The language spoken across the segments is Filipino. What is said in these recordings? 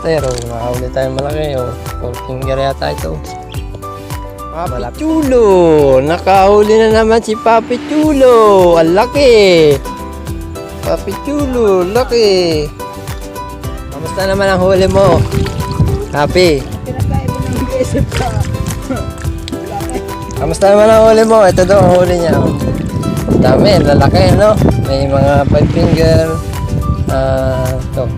master. Oh, nakahuli tayo malaki. Oh. 4 finger yata ito. Papi Chulo! Nakahuli na naman si Papi Chulo! Ang laki! Papi Chulo, laki! Kamusta naman ang huli mo? Happy? Kamusta naman ang huli mo? Ito daw ang huli niya. Oh. Dami, lalaki, no? May mga 5 finger. Ito.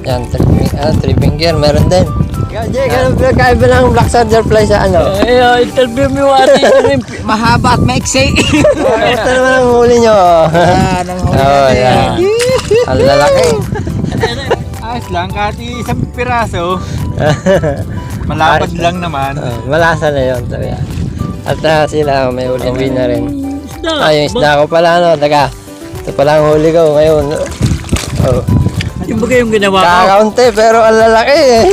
Yan, 3 finger. Meron din. Jay, ganun pinagkaiba ng black soldier fly sa ano? Interview mo yung ate. Mahaba at maiksi. Kamusta naman ang huli nyo? Yan, ang huli natin. Ang lalaki. Ayos lang, kahit isang piraso. Malapad lang naman. Malasa na yun. At sila, may huli na rin. Yung isda ko pala, no? Taga, ito pala ang huli ko ngayon. Oh. Yung bagay yung ginawa ko. Kakaunti, pero ang lalaki eh.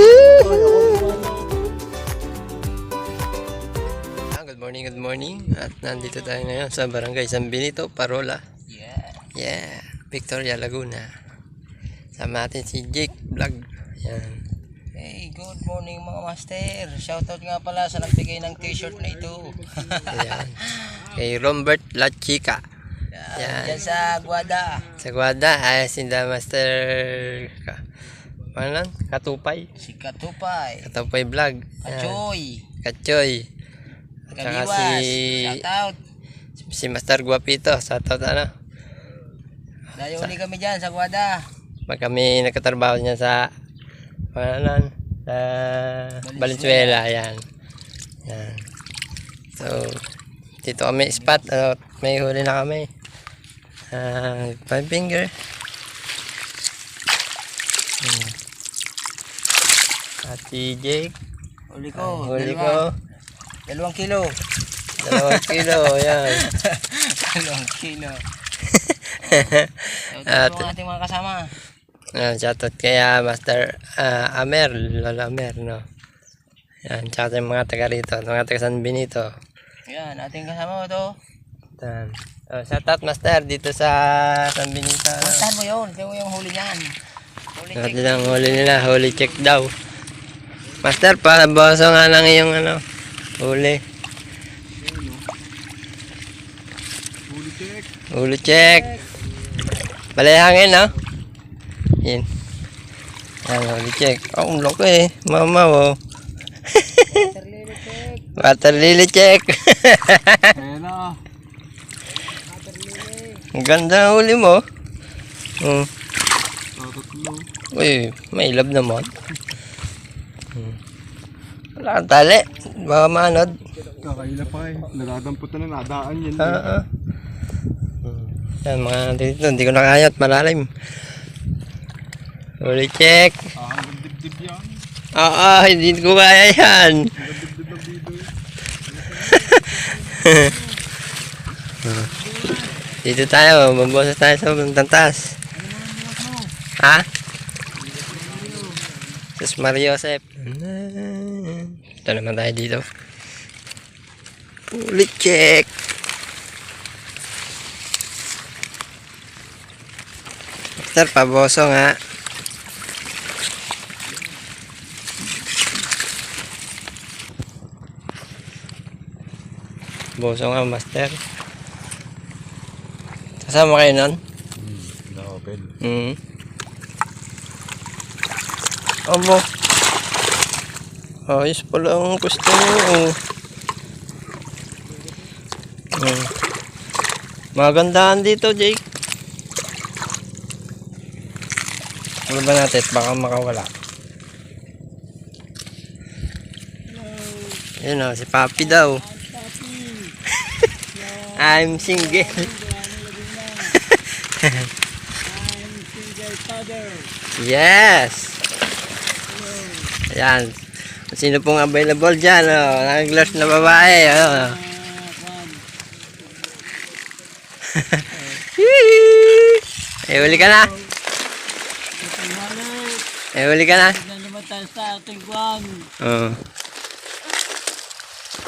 Good morning. At nandito tayo ngayon sa Barangay San Benito, Parola. Yeah. Victoria, Laguna. Sama natin si Jake Vlog. Yan. Hey, good morning mga master. Shoutout nga pala sa nagbigay ng t-shirt na ito. Ayan. Kay Robert La Chica. Yan. Diyan sa Guada. Sa Guada, ay si The Master Katupay. Si Katupay. Katupay Vlog. Kachoy. Kachoy. At saka Shoutout. si Master Guapito. Shoutout ano. Uli kami dyan sa Guada. Pag kami nagkatrabaho niya sa sa Valenzuela. Yan. Yan. So, dito kami spot. May huli na kami. 5 finger. At si Jake. Huli ko. Huli ko. 2 kilo. 2 kilo. Yan. 2 kilo. At ang ating mga kasama. shoutout kaya Master Amer, Lola Amer, no? Yan, shoutout yung mga taga rito, mga taga San Benito. Yan, ating kasama ito. Yan. Shoutout Master dito sa San Benito. Puntahan mo yun, tingnan mo yung huli niyan. Huli check. Ito lang huli nila, huli check daw. Master, bawaso nga lang yung ano, huli. Huli check. Huli check. Balayangin, no? Yan. Yan, huli check. Oh, ang laki eh. Mama, oh. Water lily check. Ayan na. Ang ganda ng huli mo. Uy, may love naman. Wala kang tali. Baka manod. Kakaila pa eh. Nadadampot na nadaan yan. Yan, mga dito. Hindi ko nakayat. Malalim. Huli check. Hanggang dibdib yan. Hindi ko kaya yan. Dito tayo. Mabosas tayo sa tantas. Ha? Sus Mario Joseph. Ito naman tayo dito. Huli check. Master, paboso nga. Boso nga, Master. Kasama kayo nun? Na-open. Abo. Ayos pala ang gusto mo. Magandaan dito, Jake. Ano ba natin? Baka makawala. Yun o, si Papi daw. I'm single. I'm single father. Yes. Ayan. Sino pong available dyan? Nag-glass na babae. Huli ka na. Huli ka na. Tignan naman tayo sa ating kwan.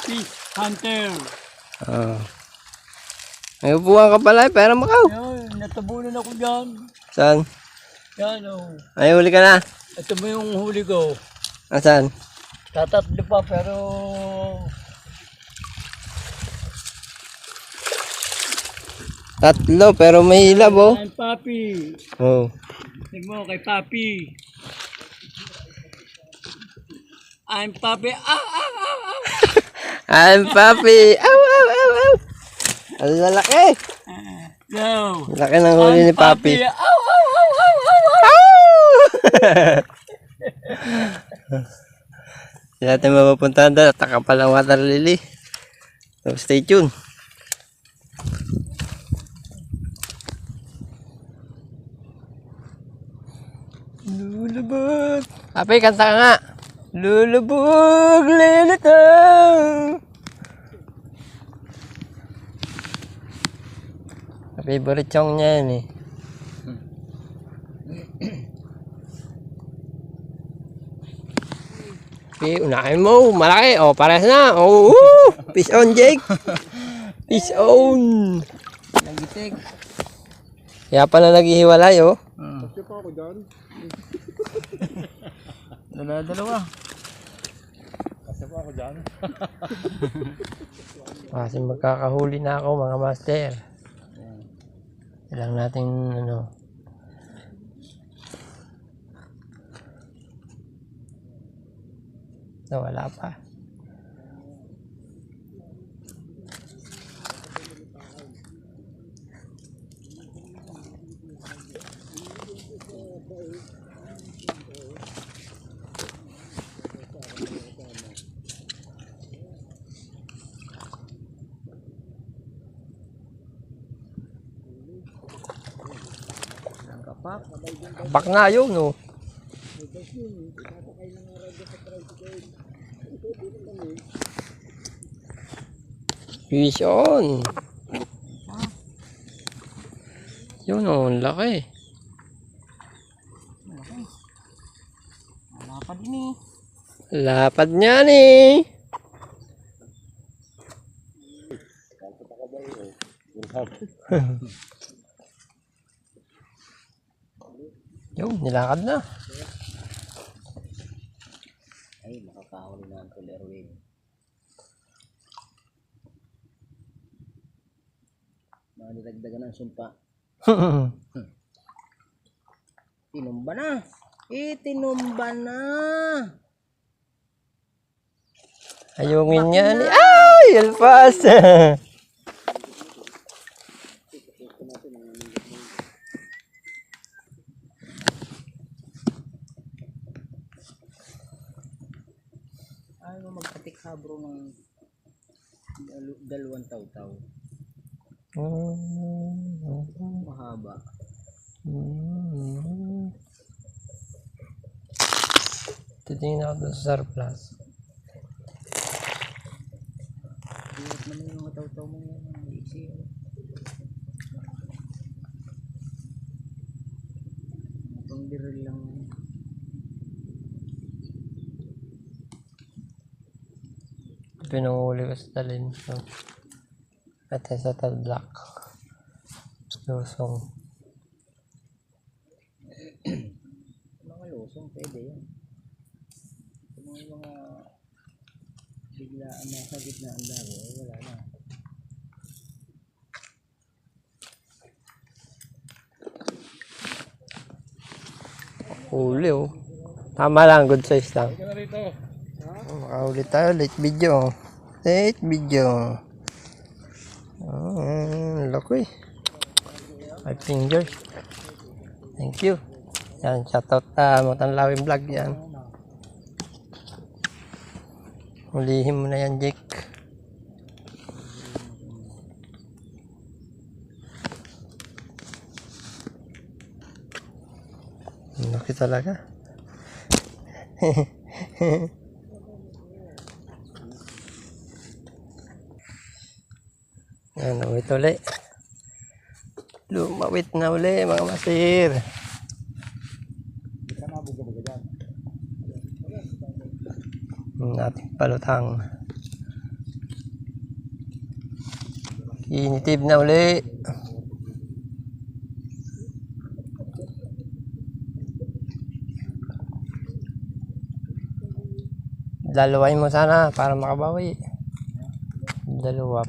Fish hunter. May upuan ka pala, pero makaw. Ayun, natabunan ako dyan. Saan? Yan o. Ay, huli ka na. Ito mo yung huli ko. Asan? Tatatlo pa pero Tatlo, pero may hilab, oh. I'm Papi. Oh. Tingnan mo kay Papi. I'm Papi. I'm Papi. Aw, aw, aw, aw. Ang lalaki. Go. Laki ng huli ni Papi. Aw. Hindi natin mapapuntahan doon. Taka pa lang water lily. So, stay tuned. Lulubog. Papi, kanta ka nga. Lulubog, lilitang. Favorite song niya yan eh. Okay, unahin mo. Malaki. Oh, parehas na. Oh, woo! Peace on, Jake. Peace on. Nagitik. Kaya pala naghihiwalay, oh. Kasi pa ako dyan. Dalawa. Kasi pa ako dyan. Kasi magkakahuli na ako, mga master. Kailangan natin, ano. No, wala pa. Kapak na yun, no. Fish on. Yun, oh, ang laki. Lapad din eh. Lapad niya ni. Yun, nilakad na. Ay, makakahuli na ang tulerwin. Nilagdagan ng sumpa. Tinumba na. Tinumba na. Ayungin niya ni. Ay, alpas. Ayaw mo magpatik habro ng dalawang taw-taw. Mahaba. Titingin ako doon sa surplus. Diyos naman yung mga taw-taw mo yan. Easy. Pang biril lang. Pinanguli ko sa talin. So, at sa talblock. Lusong. Mga lusong pwede yan. Mga biglaan na sa gitna ang lago, wala na. Huli, oh. Tama lang, good size lang. Ika na rito. Makahuli tayo, late video. Late video. Laki. 5 fingers. Thank you. Yan, shoutout Matanlawin Vlog yan. Hulihin mo na yan, Jake. Laki talaga. Yan, nawit uli. Lumawit na uli, mga masir. Ating palutang. Initib na uli. Dalawain mo sana para makabawi. Dalawa.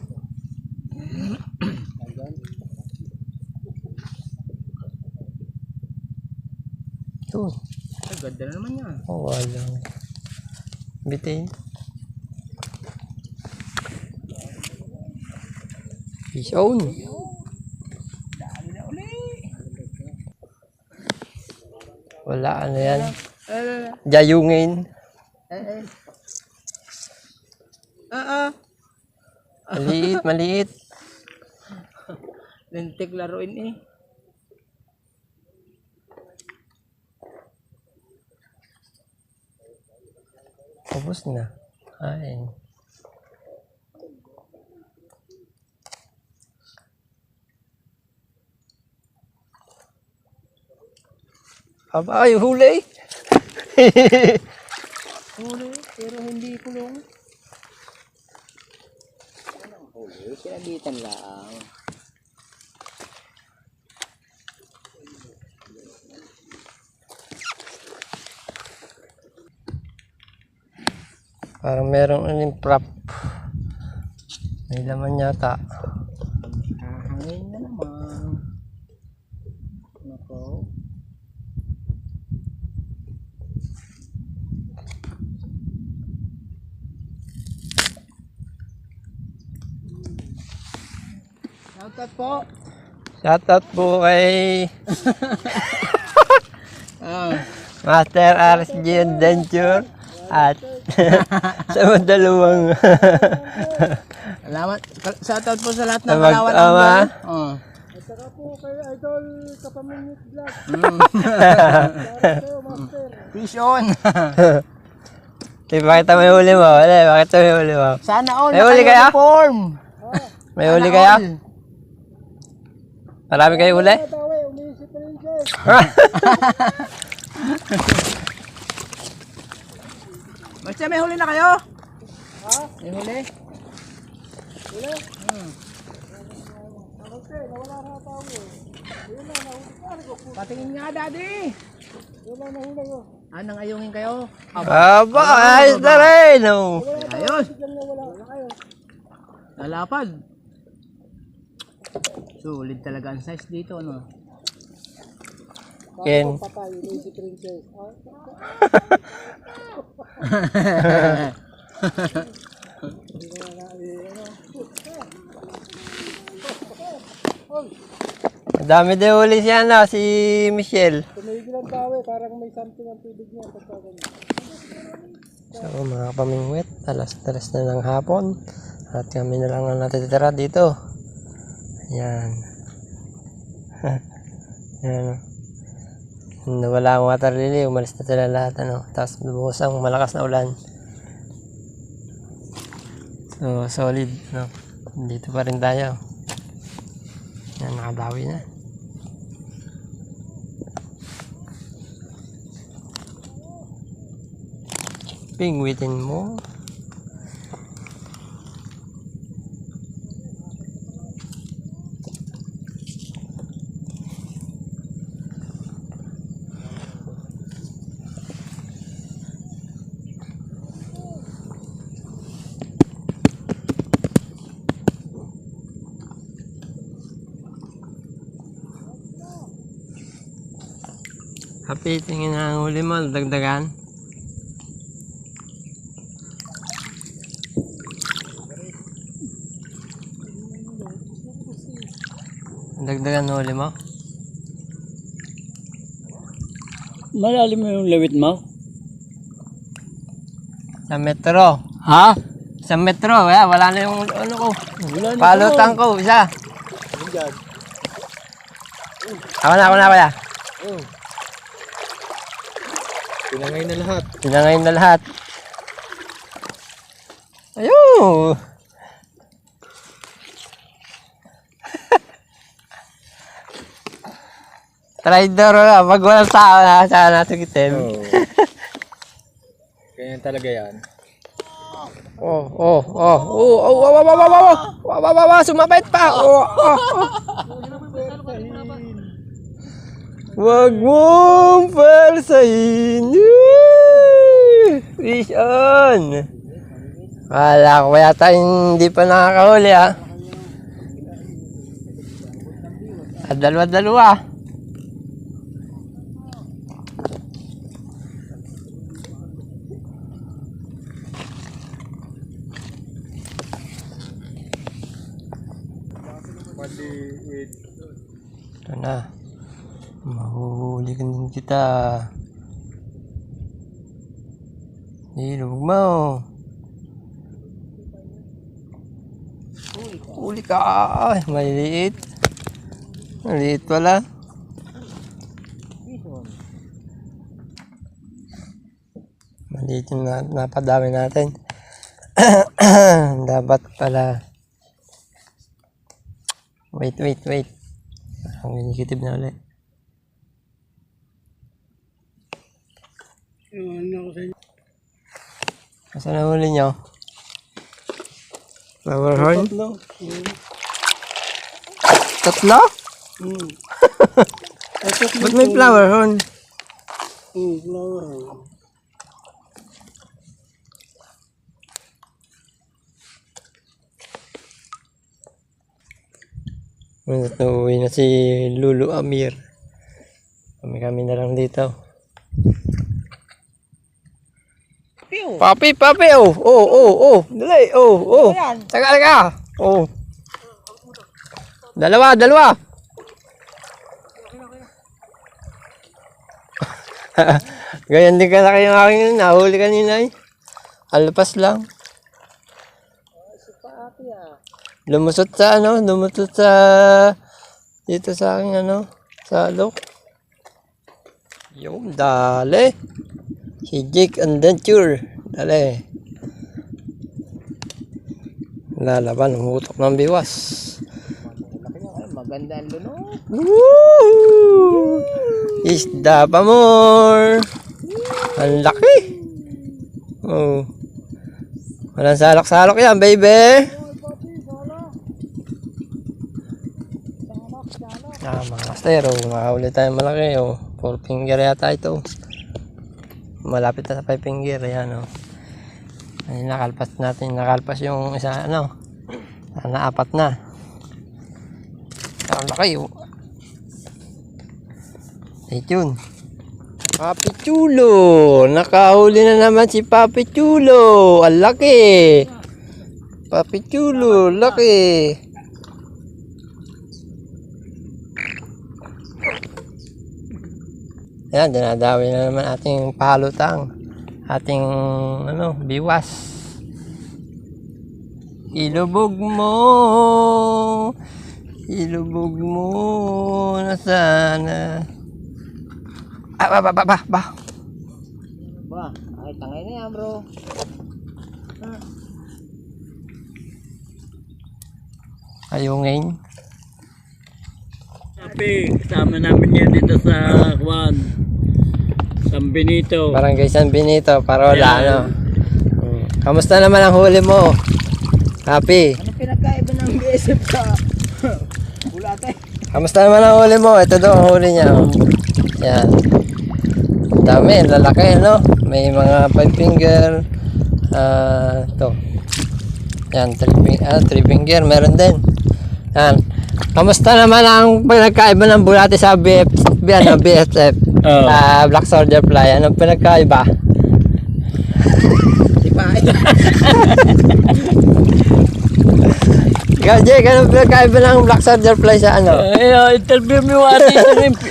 Ito. Ay, ganda na naman yan. Oh, wala. Bitin. Fish on. Dami na uli. Wala, ano yan? Jayungin. Maliit, maliit. Lintik laruin eh. Ubus na. Kain. Aba, ay, huli. Huli, pero hindi kulong. Huli, sinagitan lang. Parang merong uling prop. May laman yata. Hangin na naman. Nako. Shoutout po. Shoutout po kay Ah, Master RSG Adventure at sa mga dalawang salamat. Shoutout po sa lahat ng Sa kalawan ng mag-ama. vlog. Oh. At saka po kay Idol Kapamingit Vlog. Fish on. Pakita mo yung huli mo. Wala, pakita mo yung huli mo. Sana all. May huli kaya? Naka-uniform. May huli kaya? Marami kayo huli? Tawe, umiisip na rin siya. Basta may huli na kayo? Ha? May huli? Wala. Hmm. Okay, nawala na tawe. Yun na, nahuli ka. Patingin nga, daddy. Wala, nahuli ko. Anong ayungin kayo? Aba, ayos na rin. Oh. Ayos. Biglang nawala na kayo. Lalapad. Sulit talaga ang size dito, ano? Ken. Patay, umiisip rin siya. Madami din huli siya na, si Michelle. Tumigil ang tawe, parang may something ang tubig niya. So mga pamingwit, alas-alas na ng hapon. At kami na lang ang natitira dito. Ayan. Ayan. Nawala ang water lily, umalis na sila lahat. Ano. Tapos buhos ang malakas na ulan. So solid. No? Dito pa rin tayo. Ayan, nakadawi na. Pingwitin mo. Happy, tingin na ang huli mo, dagdagan. Dagdagan ang huli mo. Malalim mo yung lawit mo? Sa metro. Ha? Sa metro, wala na yung ano ko. Wala na. Palutan ko, isa. Ako na kuya. Pinangay na lahat. Pinangay na lahat. Ayun! Traidor na, pag walang tao na, saan natin kitin. Ganyan talaga yan. Sumabit pa. Wag mong persahin. Fish on! Wala ko yata hindi pa nakakahuli ha. Dalawa-dalawa. Ito na. Mahuhuli ka din kita. Ilog mo. Huli ka. Ay, maliliit. Maliit pala. Maliit yung napadami natin. Dapat pala. Wait. Ang ginikitib na ulit. Saan na huli nyo? Flower horn? Tatlo? Ba't may flower horn? Flower horn. Uwi na si Lulu Amir. Kami na lang dito. Papi, oh. Dali, oh. Taga. Oh. Dalawa. Ganyan din ka na kayo aking nahuli kanina eh. Alpas lang. Lumusot sa dito sa aking sa alok. Yung dali. Si Jake Adventure. Dali. Lalaban, umutok ng biwas. Maganda ang lunok. Woo! Isda pa more. Ang laki. Oh. Walang salak-salak yan, baby. Mga master, makahuli tayo malaki. 4 finger yata ito. Malapit na sa 5 finger. Ayan, ay, nakalpas yung isa, na 4 na. Ang laki, Stay tuned. Papi Chulo! Nakahuli na naman si Papi Chulo! Ang laki! Papi Chulo, laki! Ayan, dinadawi na naman ating pahalutang. Ating, biwas. Ilubog mo na sana. Ba. Ay, tangay na yan, bro. Ayungin. Papi, kasama namin yan dito sa San Benito. Barangay San Benito, Parola, Kamusta naman ang huli mo? Happy. Ano pinagkaiba ng BSF ka? Bulate. Kamusta naman ang huli mo? Ito daw ang huli niya. Yan. Dami, lalaki, May mga 5 finger. Ito. Yan, 3 finger. Meron din. Yan. Kamusta naman ang pinagkaiba ng bulate sa BSF? Black Soldier Fly. Anong pinagkaiba? Ikaw, Jake, anong pinagkaiba ng Black Soldier Fly sa Interview mo ate.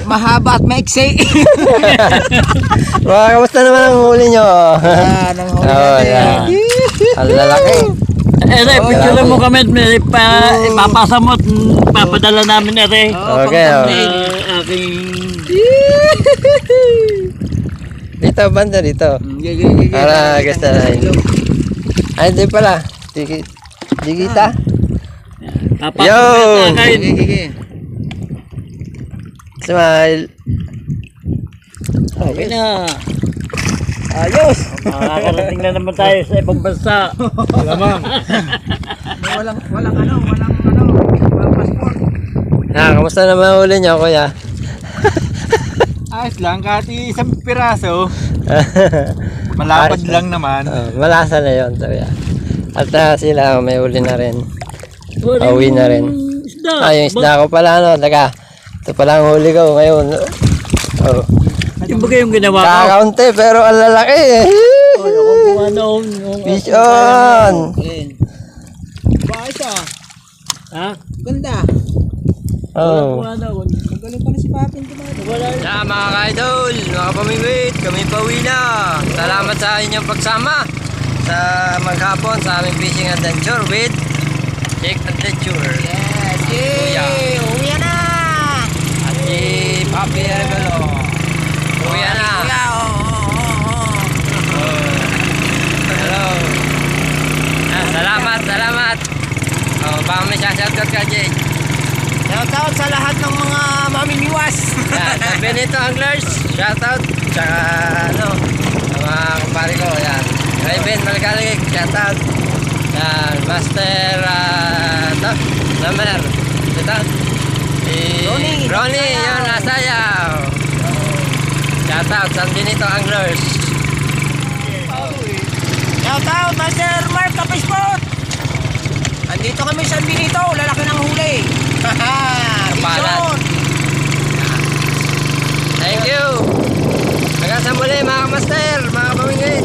Mahaba at maiksi. Kamusta naman ang huli nyo? Yan, ang huli natin. Yan. Ang lalaki. Picture mo kami at ipapasa mo at papadala namin ere. Okay, Aking... Dito, banda dito. Para gusto na rin. Ay, di pala. Di kita. Yo! Smile. Okay na. Ayos! Makakarating na naman tayo sa ibang bansa. Walang passport. Kamusta naman huli nyo, kuya? Ayos lang, kahit isang piraso. Malapad Ayos lang naman. Malasa na yun. So, yeah. At sila may uli na rin. Pauwi na rin. Isda. Yung isda ko pala, no? Teka, ito pala ang huli ko ngayon. Oh. Yung bagay yung ginawa ko. Kakaunti, pero ang lalaki. Oh, ako buha noon. Fish on! Bakit siya? Ha? Ganda. Oh. Buha noon. Magaling pala si Papin kumain. Wala. Yeah, mga ka-idol, mga pamimit, kami pauwi na. Salamat sa inyong pagsama sa maghapon sa aming fishing adventure with Jake Adventure. Yes, Kuya. Uwi na! At si Papi Arevalo. Uwi na. Kuya, Hello. Salamat. Oh, baka may shoutout ka, Jake. Shoutout sa lahat ng mga mamimiwas. Yan, sa Benito Anglers, shoutout. Tsaka ano, sa mga kumpare ko, yan. Raven Malgalig, shoutout. Yan, Master, number. Shoutout. Si Ronnie, yun, nasayaw. Shoutout sa Benito Anglers. Shoutout, Master Mark Kapispot. Andito kami sa San Benito, lalaki ng huli. Kapalat. Thank you. Hanggang sa muli mga master, mga pamingit.